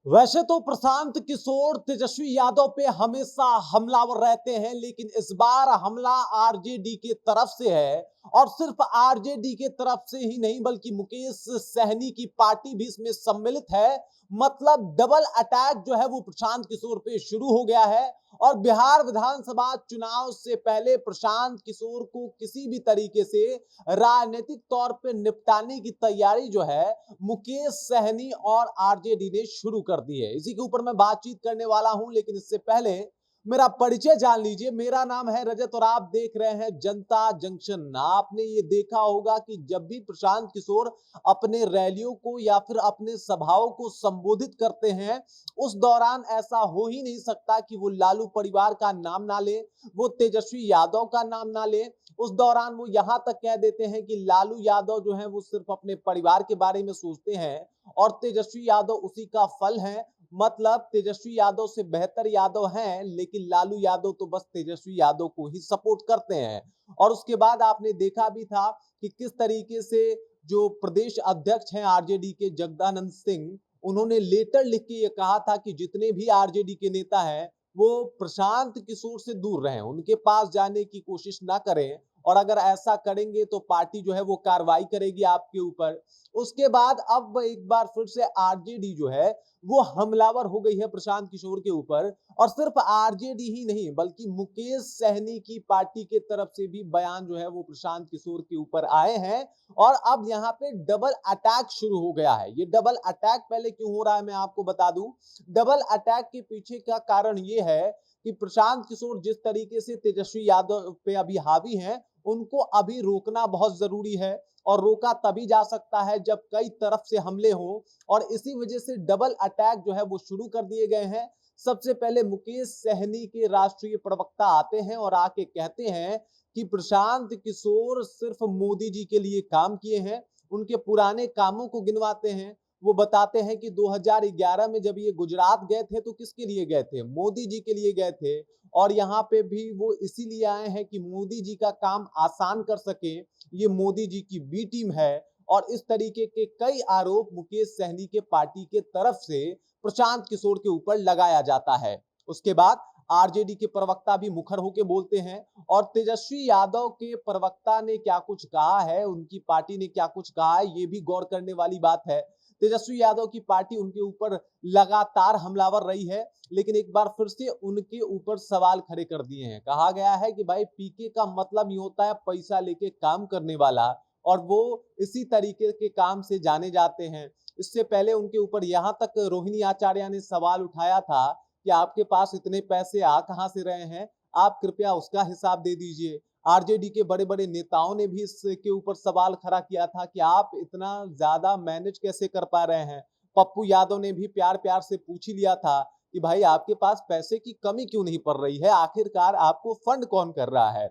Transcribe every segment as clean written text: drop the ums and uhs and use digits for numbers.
वैसे तो प्रशांत किशोर तेजस्वी यादव पे हमेशा हमलावर रहते हैं, लेकिन इस बार हमला आरजेडी की तरफ से है। और सिर्फ आरजेडी की तरफ से ही नहीं, बल्कि मुकेश सहनी की पार्टी भी इसमें सम्मिलित है। मतलब डबल अटैक जो है वो प्रशांत किशोर पे शुरू हो गया है। और बिहार विधानसभा चुनाव से पहले प्रशांत किशोर को किसी भी तरीके से राजनीतिक तौर पे निपटाने की तैयारी जो है मुकेश सहनी और आरजेडी ने शुरू कर दी है। इसी के ऊपर मैं बातचीत करने वाला हूं, लेकिन इससे पहले मेरा परिचय जान लीजिए। मेरा नाम है रजत और आप देख रहे हैं जनता जंक्शन। आपने ये देखा होगा कि जब भी प्रशांत किशोर अपने रैलियों को या फिर अपने सभाओं को संबोधित करते हैं, उस दौरान ऐसा हो ही नहीं सकता कि वो लालू परिवार का नाम ना ले, वो तेजस्वी यादव का नाम ना ले। उस दौरान वो यहां तक कह देते हैं कि लालू यादव जो है वो सिर्फ अपने परिवार के बारे में सोचते हैं और तेजस्वी यादव उसी का फल है। मतलब तेजस्वी यादव से बेहतर यादव हैं, लेकिन लालू यादव तो बस तेजस्वी यादव को ही सपोर्ट करते हैं। और उसके बाद आपने देखा भी था कि किस तरीके से जो प्रदेश अध्यक्ष हैं आरजेडी के जगदानंद सिंह, उन्होंने लेटर लिख के ये कहा था कि जितने भी आरजेडी के नेता हैं वो प्रशांत किशोर से दूर रहें, उनके पास जाने की कोशिश ना करें, और अगर ऐसा करेंगे तो पार्टी जो है वो कार्रवाई करेगी आपके ऊपर। उसके बाद अब एक बार फिर से आरजेडी जो है वो हमलावर हो गई है प्रशांत किशोर के ऊपर। और सिर्फ आरजेडी ही नहीं, बल्कि मुकेश सहनी की पार्टी के तरफ से भी बयान जो है वो प्रशांत किशोर के ऊपर आए हैं। और अब यहाँ पे डबल अटैक शुरू हो गया है। ये डबल अटैक पहले क्यों हो रहा है मैं आपको बता दूं। डबल अटैक के पीछे का कारण ये है कि प्रशांत किशोर जिस तरीके से तेजस्वी यादव पे अभी हावी हैं, उनको अभी रोकना बहुत जरूरी है। और रोका तभी जा सकता है जब कई तरफ से हमले हों। और इसी वजह से डबल अटैक जो है वो शुरू कर दिए गए हैं। सबसे पहले मुकेश सहनी के राष्ट्रीय प्रवक्ता आते हैं और आके कहते हैं कि प्रशांत किशोर सिर्फ मोदी जी के लिए काम किए हैं। उनके पुराने कामों को गिनवाते हैं। वो बताते हैं कि 2011 में जब ये गुजरात गए थे तो किसके लिए गए थे, मोदी जी के लिए गए थे। और यहाँ पे भी वो इसीलिए आए हैं कि मोदी जी का काम आसान कर सके, ये मोदी जी की बी टीम है। और इस तरीके के कई आरोप मुकेश सहनी के पार्टी के तरफ से प्रशांत किशोर के ऊपर लगाया जाता है। उसके बाद आरजेडी के प्रवक्ता भी मुखर होकर बोलते हैं। और तेजस्वी यादव के प्रवक्ता ने क्या कुछ कहा है, उनकी पार्टी ने क्या कुछ कहा है, ये भी गौर करने वाली बात है। तेजस्वी यादव की पार्टी उनके ऊपर लगातार हमलावर रही है, लेकिन एक बार फिर से उनके ऊपर सवाल खड़े कर दिए हैं। कहा गया है कि भाई पीके का मतलब ये होता है पैसा लेके काम करने वाला, और वो इसी तरीके के काम से जाने जाते हैं। इससे पहले उनके ऊपर यहाँ तक रोहिणी आचार्य ने सवाल उठाया था कि आपके पास इतने पैसे आ कहां से रहे हैं, आप कृपया उसका हिसाब दे दीजिए। आरजेडी के बड़े बड़े नेताओं ने भी इसके ऊपर सवाल खड़ा किया था कि आप इतना ज्यादा मैनेज कैसे कर पा रहे हैं। पप्पू यादव ने भी प्यार प्यार से पूछ ही लिया था कि भाई आपके पास पैसे की कमी क्यों नहीं पड़ रही है, आखिरकार आपको फंड कौन कर रहा है।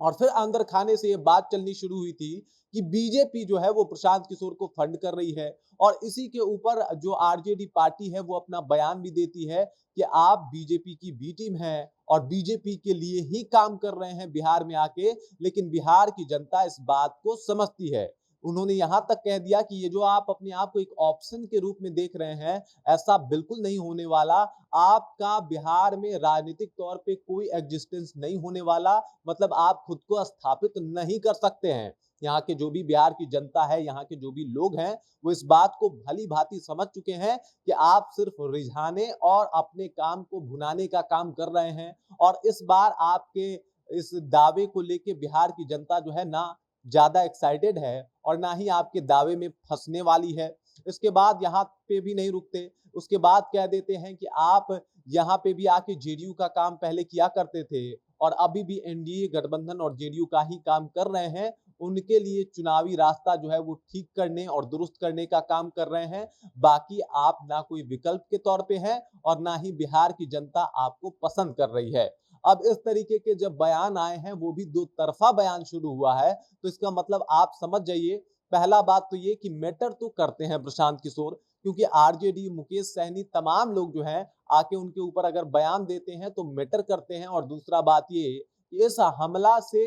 और फिर अंदर खाने से ये बात चलनी शुरू हुई थी कि बीजेपी जो है वो प्रशांत किशोर को फंड कर रही है। और इसी के ऊपर जो आरजेडी पार्टी है वो अपना बयान भी देती है कि आप बीजेपी की बी टीम है और बीजेपी के लिए ही काम कर रहे हैं बिहार में आके। लेकिन बिहार की जनता इस बात को समझती है। उन्होंने यहां तक कह दिया कि ये जो आप अपने आप को एक ऑप्शन के रूप में देख रहे हैं, ऐसा बिल्कुल नहीं होने वाला। आपका बिहार में राजनीतिक तौर पे कोई एग्जिस्टेंस नहीं होने वाला। मतलब आप खुद को स्थापित नहीं कर सकते हैं। यहाँ के जो भी बिहार की जनता है, यहाँ के जो भी लोग हैं, वो इस बात को भली भांति समझ चुके हैं कि आप सिर्फ रिझाने और अपने काम को भुनाने का काम कर रहे हैं। और इस बार आपके इस दावे को लेके बिहार की जनता जो है ना ज्यादा एक्साइटेड है और ना ही आपके दावे में फंसने वाली है। इसके बाद यहाँ पे भी नहीं रुकते, उसके बाद कह देते हैं कि आप यहाँ पे भी आके जेडीयू का काम पहले किया करते थे और अभी भी एनडीए गठबंधन और जेडीयू का ही काम कर रहे हैं। उनके लिए चुनावी रास्ता जो है वो ठीक करने और दुरुस्त करने का काम कर रहे हैं। बाकी आप ना कोई विकल्प के तौर पे हैं और ना ही बिहार की जनता आपको पसंद कर रही है। अब इस तरीके के जब बयान आए हैं, वो भी दो तरफा बयान शुरू हुआ है, तो इसका मतलब आप समझ जाइए। पहला बात तो ये कि मैटर तो करते हैं प्रशांत किशोर, क्योंकि आरजेडी मुकेश सहनी तमाम लोग जो हैं आके उनके ऊपर अगर बयान देते हैं तो मैटर करते हैं। और दूसरा बात ये कि इस हमला से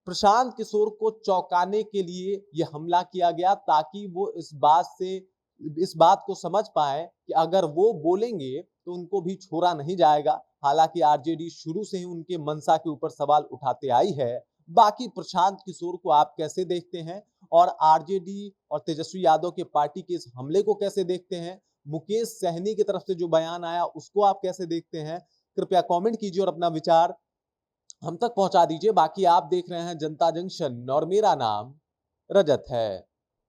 प्रशांत किशोर को चौंकाने के लिए यह हमला किया गया, ताकि वो इस बात से इस बात को समझ पाए कि अगर वो बोलेंगे तो उनको भी छोड़ा नहीं जाएगा। हालांकि आरजेडी शुरू से ही उनके मंशा के ऊपर सवाल उठाते आई है। बाकी प्रशांत किशोर को आप कैसे देखते हैं और आरजेडी और तेजस्वी यादव के पार्टी के इस हमले को कैसे देखते हैं? मुकेश सहनी की तरफ से जो बयान आया उसको आप कैसे देखते हैं? कृपया कमेंट कीजिए और अपना विचार हम तक पहुंचा दीजिए। बाकी आप देख रहे हैं जनता जंक्शन और मेरा नाम रजत है।